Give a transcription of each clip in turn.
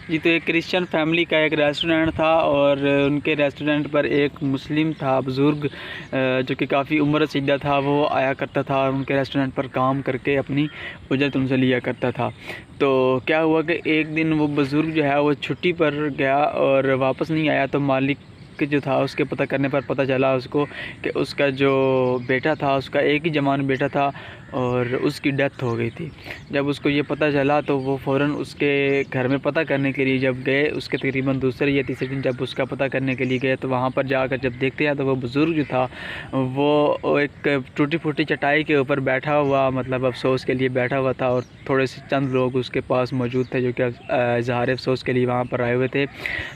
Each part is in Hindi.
जी, तो एक क्रिश्चियन फैमिली का एक रेस्टोरेंट था और उनके रेस्टोरेंट पर एक मुस्लिम था बुज़ुर्ग, जो कि काफ़ी उम्र रसीदा था। वो आया करता था और उनके रेस्टोरेंट पर काम करके अपनी उजरत उनसे लिया करता था। तो क्या हुआ कि एक दिन वो बुज़ुर्ग जो है वो छुट्टी पर गया और वापस नहीं आया। तो मालिक जो था उसके पता करने पर पता चला उसको कि उसका जो बेटा था, उसका एक ही जवान बेटा था और उसकी डेथ हो गई थी। जब उसको ये पता चला तो वो फ़ौरन उसके घर में पता करने के लिए जब गए, उसके तकरीबन दूसरे या तीसरे दिन जब उसका पता करने के लिए गए तो वहाँ पर जाकर जब देखते हैं तो वो बुज़ुर्ग जो था वो एक टूटी फूटी चटाई के ऊपर बैठा हुआ, मतलब अफसोस के लिए बैठा हुआ था और थोड़े से चंद लोग उसके पास मौजूद थे जो कि इज़हार अफसोस के लिए वहाँ पर आए हुए थे।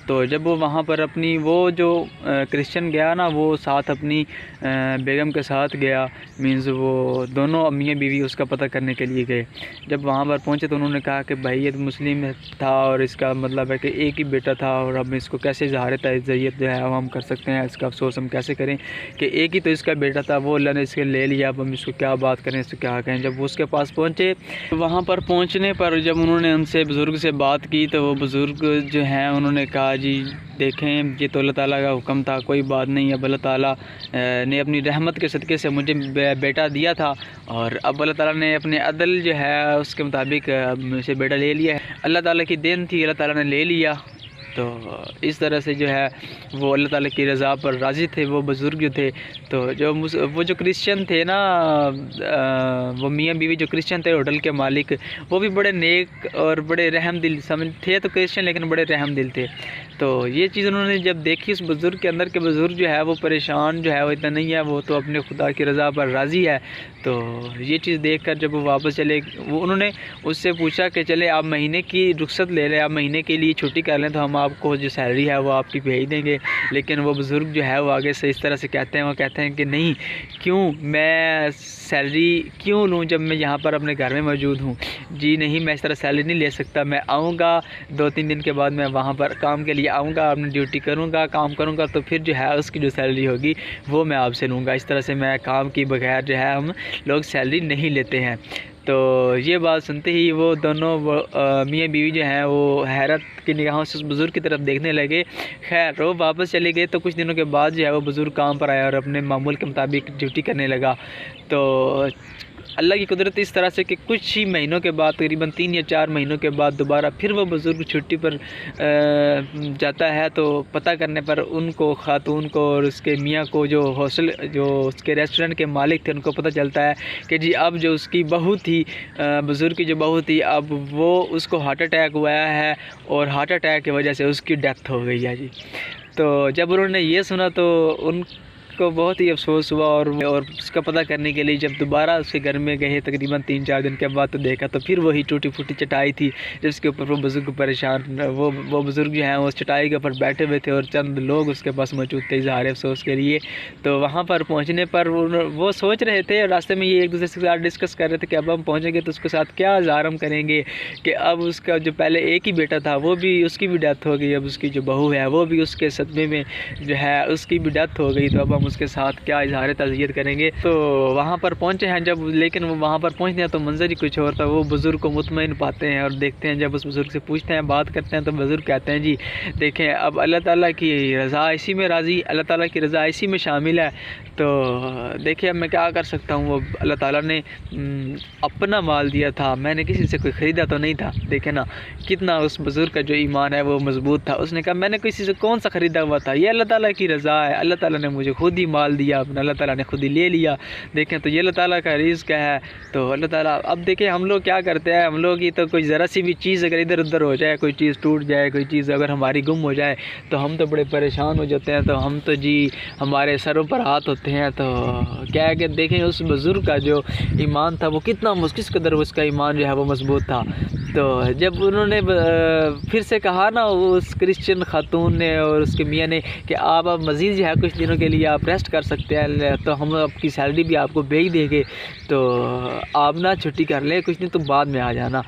तो जब वो वहाँ पर अपनी वो जो क्रिश्चियन गया ना, वो साथ अपनी बेगम के साथ गया, मीन्स वो दोनों मियाँ बीवी उसका पता करने के लिए गए। जब वहाँ पर पहुँचे तो उन्होंने कहा कि भाई ये तो मुस्लिम था और इसका मतलब है कि एक ही बेटा था और अब इसको कैसे इज़हार तअज़ियत जो है हम कर सकते हैं, इसका अफसोस हम कैसे करें कि एक ही तो इसका बेटा था, वो अल्लाह ने इसके ले लिया, अब हम इसको क्या बात करें, इसको क्या कहें। जब वो उसके पास पहुँचे, वहाँ पर पहुँचने पर जब उन्होंने उनसे बुज़ुर्ग से बात की तो वो बुज़ुर्ग जो हैं उन्होंने कहा जी देखें, ये तो अल्लाह ताला का हुक्म था, कोई बात नहीं, अब अल्लाह ताला ने अपनी रहमत के सदक़े से मुझे बेटा दिया था और अब अल्लाह ताला ने अपने अदल जो है उसके मुताबिक मुझसे बेटा ले लिया है। अल्लाह ताला की देन थी, अल्लाह ताला ने ले लिया। तो इस तरह से जो है वो अल्लाह ताला की रज़ा पर राज़ी थे वो बुज़ुर्ग जो थे। तो वो जो क्रिश्चियन थे ना, वो मियाँ बीवी जो क्रिश्चियन थे, होटल के मालिक, वो भी बड़े नेक और बड़े रहम दिल समझ थे, तो क्रिश्चियन लेकिन बड़े रहम दिल थे। तो ये चीज़ उन्होंने जब देखी उस बुज़ुर्ग के अंदर के बुज़ुर्ग जो है वो परेशान जो है वो इतना नहीं है, वो तो अपने खुदा की रज़ा पर राज़ी है। तो ये चीज़ देखकर जब वो वापस चले, वो उन्होंने उससे पूछा कि चले आप महीने की रुख्सत ले लें, आप महीने के लिए छुट्टी कर लें तो हम आपको जो सैलरी है वो आपकी भेज देंगे। लेकिन वो बुज़ुर्ग जो है वो आगे से इस तरह से कहते हैं, वो कहते हैं कि नहीं, क्यों मैं सैलरी क्यों लूँ जब मैं यहाँ पर अपने घर में मौजूद हूँ। जी नहीं, मैं इस तरह सैलरी नहीं ले सकता, मैं आऊँगा 2-3 दिन के बाद मैं वहाँ पर काम के लिए आऊँगा, अपनी ड्यूटी करूँगा, काम करूँगा, तो फिर जो है उसकी जो सैलरी होगी वो मैं आपसे लूँगा। इस तरह से मैं काम की बगैर जो है हम लोग सैलरी नहीं लेते हैं। तो ये बात सुनते ही वो दोनों मियाँ बीवी जो हैं वो हैरत की निगाहों से उस बुज़ुर्ग की तरफ देखने लगे। खैर वो वापस चले गए। तो कुछ दिनों के बाद जो है वो बुज़ुर्ग काम पर आया और अपने मामूल के मुताबिक ड्यूटी करने लगा। तो अल्लाह की कुदरत इस तरह से कि कुछ ही महीनों के बाद, तकरीबन 3 या 4 महीनों के बाद दोबारा फिर वो बुज़ुर्ग छुट्टी पर जाता है। तो पता करने पर उनको, ख़ातून को और उसके मियाँ को, जो उसके रेस्टोरेंट के मालिक थे, उनको पता चलता है कि जी अब जो उसकी बहू थी, बुज़ुर्ग की जो बहू थी, अब वो उसको हार्ट अटैक हुआ है और हार्ट अटैक की वजह से उसकी डेथ हो गई है जी। तो जब उन्होंने ये सुना तो को बहुत ही अफसोस हुआ और उसका पता करने के लिए जब दोबारा उसके घर में गए तकरीबन 3-4 दिन के बाद, तो देखा तो फिर वही टूटी फूटी चटाई थी जिसके ऊपर वो बुज़ुर्ग परेशान, वो बुज़ुर्ग जो हैं उस चटाई के ऊपर बैठे हुए थे और चंद लोग उसके पास मौजूद थे इज़हार अफसोस के लिए। तो वहाँ पर पहुँचने पर वो सोच रहे थे, रास्ते में ये एक दूसरे के साथ डिस्कस कर रहे थे कि अब हम पहुँचेंगे तो उसके साथ क्या इज़हार हम करेंगे कि अब उसका जो पहले एक ही बेटा था वो भी, उसकी भी डेथ हो गई, अब उसकी जो बहू है वो भी उसके सदमे में जो है उसकी भी डेथ हो गई, तो अब हम उसके साथ क्या इज़हार तअज़ियत करेंगे। तो वहाँ पर पहुँचे हैं जब, लेकिन वो वहाँ पर पहुँचते हैं तो मंजर ही कुछ और था। वो बुज़ुर्ग को मुतमईन पाते हैं और देखते हैं, जब उस बुज़ुर्ग से पूछते हैं, बात करते हैं, तो बुज़ुर्ग कहते हैं जी देखें, अब अल्लाह ताला की रज़ा इसी में राज़ी, अल्लाह ताला की रज़ा इसी में शामिल है। तो देखिए अब मैं क्या कर सकता हूँ, वो अल्लाह ताला ने अपना माल दिया था, मैंने किसी से कोई ख़रीदा तो नहीं था। देखे ना कितना उस बुज़ुर्ग का जो ईमान है वो मज़बूत था। उसने कहा मैंने किसी से कौन सा ख़रीदा हुआ था, ये अल्लाह ताला की रज़ा है, अल्लाह ताला ने मुझे खुद ही माल दिया, अपना अल्लाह ताला ने खुद ही ले लिया। देखें तो ये अल्लाह ताला का रिज़्क़ है। तो अल्लाह ताला, अब देखें हम लोग क्या करते हैं, हम लोग ही तो कोई ज़रा सी भी चीज़ अगर इधर उधर हो जाए, कोई चीज़ टूट जाए, कोई चीज़ अगर हमारी गुम हो जाए तो हम तो बड़े परेशान हो जाते हैं। तो हम तो जी हमारे सरों पर हाथ होते हैं। तो क्या है कि देखें उस बुज़ुर्ग का जो ईमान था वो किस कदर उसका ईमान जो है वो मज़बूत था। तो जब उन्होंने फिर से कहा ना उस क्रिश्चियन खातून ने और उसके मियाँ ने कि आप अब मज़ीद जो है कुछ दिनों के लिए आप रेस्ट कर सकते हैं, तो हम आपकी सैलरी भी आपको भेज देंगे, तो आप ना छुट्टी कर लें कुछ दिन, तो बाद में आ जाना।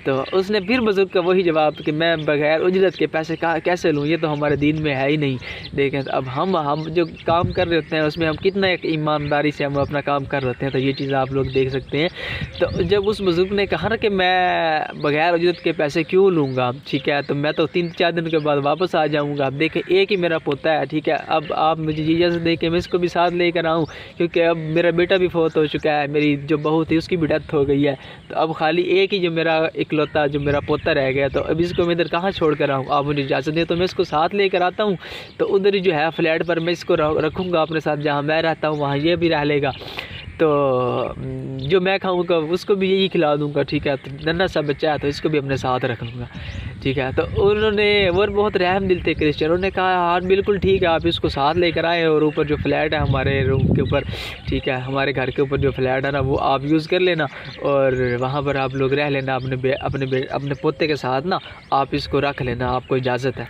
तो तो उसने फिर बुज़ुर्ग का वही जवाब कि मैं बग़ैर उजरत के पैसे कैसे लूँ, ये तो हमारे दीन में है ही नहीं। देखें तो अब हम जो काम कर रहे होते हैं उसमें हम कितना एक ईमानदारी से हम अपना काम कर रहे होते हैं, तो ये चीज़ आप लोग देख सकते हैं। तो जब उस बुज़ुर्ग ने कहा ना कि मैं बग़ैर उजरत के पैसे क्यों लूँगा, ठीक है, तो मैं तो 3-4 दिन के बाद वापस आ जाऊँगा। अब देखें एक ही मेरा पोता है, ठीक है, अब आप मुझे इजाज़त दें कि मैं इसको भी साथ लेकर आऊँ, क्योंकि अब मेरा बेटा भी फ़ौत हो चुका है, मेरी जो बहू थी उसकी भी डेथ हो गई है, तो अब खाली एक ही जो मेरा इकलौता जो मेरा पोता रह गया, तो अब इसको मैं इधर कहाँ छोड़ कर आऊँ। आप मुझे इजाज़त दें तो मैं इसको साथ लेकर आता हूँ, तो उधर ही जो है फ्लैट पर मैं इसको रखूँगा अपने साथ, जहाँ मैं रहता हूँ वहाँ ये भी रह लेगा, तो जो मैं खाऊँगा उसको भी यही खिला दूँगा, ठीक है, तो नन्हा सा बच्चा है तो इसको भी अपने साथ रख लूँगा, ठीक है। तो उन्होंने और बहुत रहम दिल थे क्रिश्चियन, उन्होंने कहा हाँ बिल्कुल ठीक है, आप इसको साथ लेकर आए और ऊपर जो फ्लैट है हमारे रूम के ऊपर, ठीक है, हमारे घर के ऊपर जो फ्लैट है ना वो आप यूज़ कर लेना और वहाँ पर आप लोग रह लेना अपने पोते के साथ ना, आप इसको रख लेना, आपको इजाज़त है,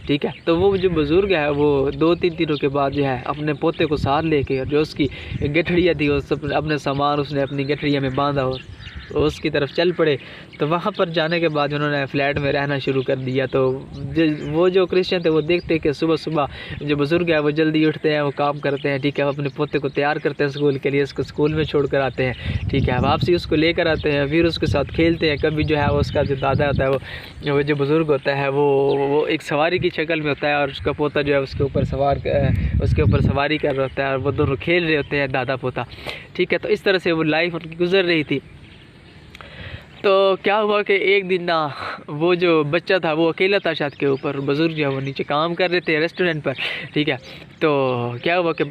ठीक है। तो वो जो बुज़ुर्ग है वो 2-3 दिनों के बाद जो है अपने पोते को साथ लेके और जो उसकी गठड़ियाँ थी उस अपने सामान उसने अपनी गठड़िया में बांधा और उसकी तरफ चल पड़े। तो वहाँ पर जाने के बाद उन्होंने फ्लैट में रहना शुरू कर दिया। तो वो जो क्रिश्चियन थे वो देखते कि सुबह सुबह जो बुज़ुर्ग है वो जल्दी उठते हैं, वो काम करते हैं, ठीक है, अपने पोते को तैयार करते हैं स्कूल के लिए, उसको स्कूल में छोड़ कर आते हैं, ठीक है, वापसी उसको लेकर आते हैं, फिर उसके साथ खेलते हैं। कभी जो है उसका जो दादा होता है वो जो बुज़ुर्ग होता है वो एक सवारी की शक्ल में होता है और उसका पोता जो है उसके ऊपर सवारी कर रहा होता है और वो दोनों खेल रहे होते हैं दादा पोता, ठीक है। तो इस तरह से वो लाइफ उनकी गुजर रही थी। तो क्या हुआ कि एक दिन ना वो जो बच्चा था वो अकेला था छत के ऊपर, बुज़ुर्ग जो है वो नीचे काम कर रहे थे रेस्टोरेंट पर, ठीक है। तो क्या हुआ कि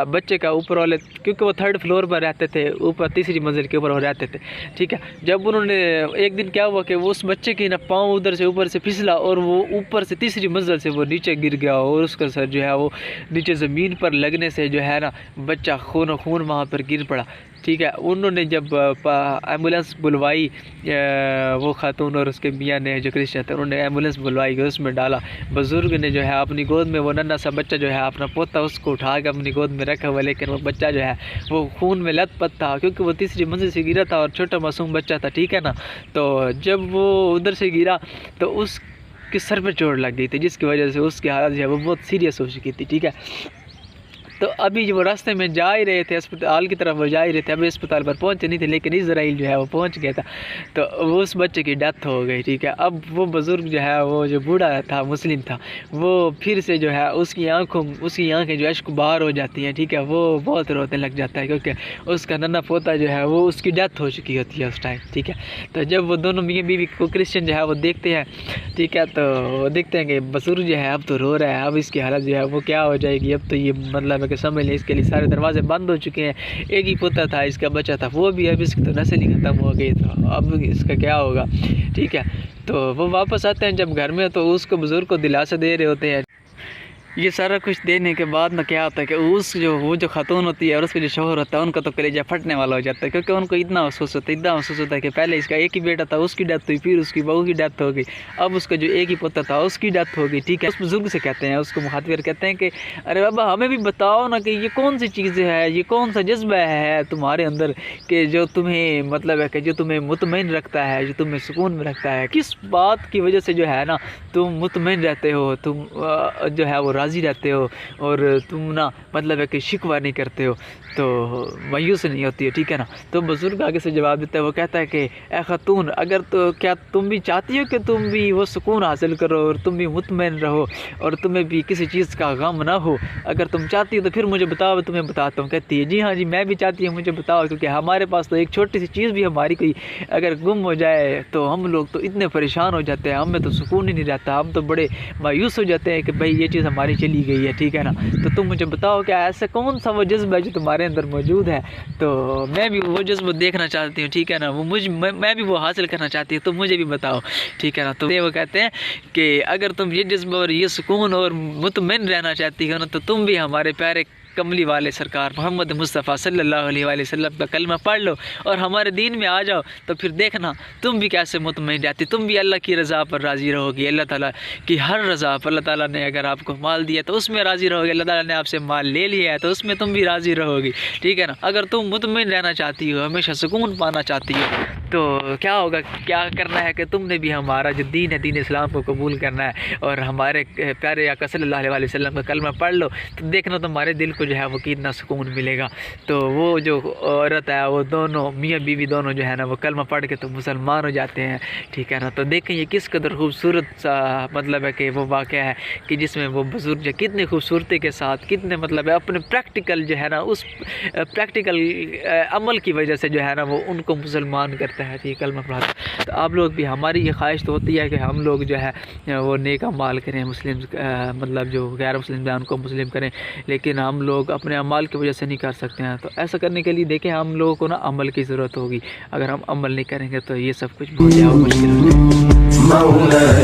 बच्चे का ऊपर वाले, क्योंकि वो 3rd फ्लोर पर रहते थे, ऊपर 3री मंजिल के ऊपर वो रहते थे, ठीक है। जब उन्होंने एक दिन क्या हुआ कि वो उस बच्चे की ना पाँव उधर से ऊपर से फिसला और वो ऊपर से 3री मंजिल से वो नीचे गिर गया और उसका सर जो है वो नीचे ज़मीन पर लगने से जो है ना बच्चा खून वहाँ पर गिर पड़ा, ठीक है। उन्होंने जब एम्बुलेंस बुलवाई, वो खातून और उसके मियाँ ने जो क्रिश्चियन थे उन्होंने एम्बुलेंस बुलवाई, उसमें डाला। बुज़ुर्ग ने जो है अपनी गोद में वो नन्हा सा बच्चा जो है अपना पोता उसको उठा के अपनी गोद में रखा हुआ, लेकिन वो बच्चा जो है वो खून में लथपथ था, क्योंकि वो 3री मंजिल से गिरा था और छोटा मासूम बच्चा था, ठीक है ना। तो जब वो उधर से गिरा तो उसके सर पर चोट लग गई थी, जिसकी वजह से उसकी हालत जो है वो बहुत सीरियस हो चुकी थी, ठीक है। तो अभी वो रास्ते में जा ही रहे थे, अस्पताल की तरफ वो जा ही रहे थे, अभी अस्पताल पर पहुंचे नहीं थे, लेकिन इजराइल जो है वो पहुंच गया था। तो वो उस बच्चे की डेथ हो गई, ठीक है। अब वो बुज़ुर्ग जो है वो जो बूढ़ा था मुस्लिम था, वो फिर से जो है उसकी आंखें जो अश्क बाहर हो जाती हैं, ठीक है, वो बहुत रोने लग जाता है, क्योंकि उसका नन्हा पोता जो है वो उसकी डेथ हो चुकी होती है उस टाइम, ठीक है। तो जब वो दोनों मियाँ बीवी को क्रिश्चियन जो है वो देखते हैं, ठीक है, तो देखते हैं कि बुज़ुर्ग जो है अब तो रो रहा है, अब इसकी हालत जो है वो क्या हो जाएगी, अब तो ये मतलब कि समझ लें इसके लिए सारे दरवाजे बंद हो चुके हैं, एक ही पोता था इसका बच्चा था वो भी, अब इसकी तो नस्ल ही खत्म हो गई, तो अब इसका क्या होगा, ठीक है। तो वो वापस आते हैं जब घर में, तो उसको बुज़ुर्ग को दिलासा दे रहे होते हैं। ये सारा कुछ देने के बाद ना क्या होता है कि वो जो खातून होती है और उसके जो शौहर होता है उनका तो कलेजा फटने वाला हो जाता है, क्योंकि उनको इतना अफसोस होता है कि पहले इसका एक ही बेटा था, उसकी डेथ हुई, फिर उसकी बहू की डेथ हो गई, अब उसका जो एक ही पोता था उसकी डेथ हो गई, ठीक है। उस बुज़ुर्ग से कहते हैं, उसको मुखातिब कहते हैं कि अरे बाबा हमें भी बताओ ना कि ये कौन सी चीज़ है, ये कौन सा जज्बा है तुम्हारे अंदर कि जो तुम्हें मतलब है कि जो तुम्हें मुतमईन रखता है, जो तुम्हें सुकून में रखता है, किस बात की वजह से जो है ना तुम मुतमईन रहते हो, तुम जो है वो राज़ी रहते हो और तुम ना मतलब है कि शिकवा नहीं करते हो, तो मायूस नहीं होती है, ठीक है ना। तो बुज़ुर्ग आगे से जवाब देता है, वो कहता है कि ए खातून, अगर तो क्या तुम भी चाहती हो कि तुम भी वो सुकून हासिल करो और तुम भी मुतमईन रहो और तुम्हें भी किसी चीज़ का गम ना हो, अगर तुम चाहती हो तो फिर मुझे बताओ, तुम्हें बताता हूँ। कहती है जी हाँ जी मैं भी चाहती हूँ, मुझे बताओ, क्योंकि हमारे पास तो एक छोटी सी चीज़ भी हमारी कोई अगर गुम हो जाए तो हम लोग तो इतने परेशान हो जाते हैं, हमें तो सुकून ही नहीं रहता, हम तो बड़े मायूस हो जाते हैं कि भाई ये चीज़ हमारी चली गई है, ठीक है ना। तो तुम मुझे बताओ क्या ऐसा कौन सा वो जज्बा है जो तुम्हारे अंदर मौजूद है, तो मैं भी वो जज्बा देखना चाहती हूँ, ठीक है ना, वो मैं भी वो हासिल करना चाहती हूँ, तो मुझे भी बताओ, ठीक है ना। तो वो कहते हैं कि अगर तुम ये जज्बा और ये सुकून और मुतमईन रहना चाहती हो ना, तो तुम भी हमारे प्यारे कमली वाले सरकार मोहम्मद मुस्तफ़ा सल्लल्लाहु अलैहि वसल्लम का कलमा पढ़ लो और हमारे दीन में आ जाओ, तो फिर देखना तुम भी कैसे मुतमईन रहती, तुम भी अल्लाह की रज़ा पर राज़ी रहोगी, अल्लाह ताला की हर रज़ा पर। अल्लाह ताला ने अगर आपको माल दिया तो उसमें राज़ी रहोगे, अल्लाह ताला ने आपसे माल ले लिया है तो उसमें तुम भी राज़ी रहोगी, ठीक है ना। अगर तुम मुतमईन रहना चाहती हो, हमेशा सुकून पाना चाहती हो, तो क्या होगा, क्या करना है कि तुमने भी हमारा जो दीन है, दीन इस्लाम को कबूल करना है और हमारे प्यारे आका सल्लल्लाहु अलैहि वसल्लम का कलमा पढ़ लो, तो देखना तुम्हारे दिल को जो है वो कितना सुकून मिलेगा। तो वो जो औरत है, वो दोनों मियाँ बीवी दोनों जो है ना वो कलमा पढ़ के तो मुसलमान हो जाते हैं, ठीक है ना। तो देखें ये किस कदर खूबसूरत सा मतलब है कि वो वाक़या है कि जिसमें वो बुज़ुर्ग जो कितनी खूबसूरती के साथ, कितने मतलब है अपने प्रैक्टिकल जो है ना, उस प्रैक्टिकल अमल की वजह से जो है ना वो उनको मुसलमान करता है, ठीक कलमा पढ़ाता। तो आप लोग भी, हमारी ये ख्वाहिश तो होती है कि हम लोग जो है वो नेक अमाल करें, मुस्लिम मतलब जो गैर मुस्लिम हैं उनको मुस्लिम करें, लेकिन हम लोग अपने अमाल की वजह से नहीं कर सकते हैं। तो ऐसा करने के लिए देखें हम लोगों को ना अमल की ज़रूरत होगी। अगर हम अमल नहीं करेंगे तो ये सब कुछ बहुत ज़्यादा मुश्किल हो जाएगा।